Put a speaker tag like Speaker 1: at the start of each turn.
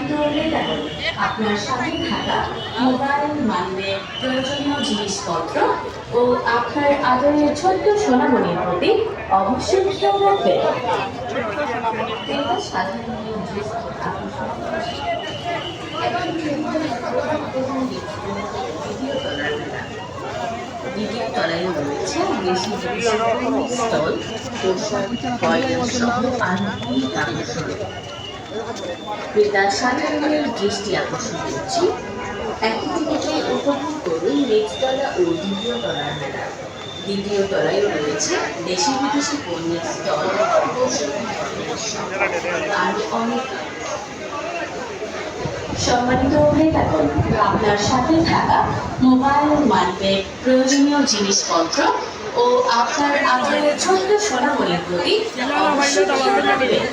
Speaker 1: সম্মানিত নেতাগণ, আপনার সাথে থাকা মোবাইল, মানিব্যাগ, প্রয়োজনীয় জিনিসপত্র ও আপনার আদরের ছোট্ট সোনামণির প্রতি অবশ্যই খেয়াল রাখবেন। ক্রেতা সাধারণ নিয়ম দৃষ্টি আকর্ষণ করছে। এবং দ্বিতীয় তলায় রয়েছে দেশি স্টল, পোশাক, কয়লা সহ আরো অনেক আকর্ষণ। ক্রেতা সাধারণের দৃষ্টি আকর্ষণ করছি। একই টিকিটে উপভোগ করুন নিচতলা ও দ্বিতীয় তলার মেলা। দ্বিতীয় তলায়ও রয়েছে দেশি বিদেশি পণ্যের স্টল, আর অনেক। সম্মানিত নেতাগণ, আপনার সাথে থাকা মোবাইল, মানিব্যাগ, প্রয়োজনীয় জিনিসপত্র ও আপনার আদরের ছোট্ট সোনামণির প্রতি অবশ্যই খেয়াল রাখবেন।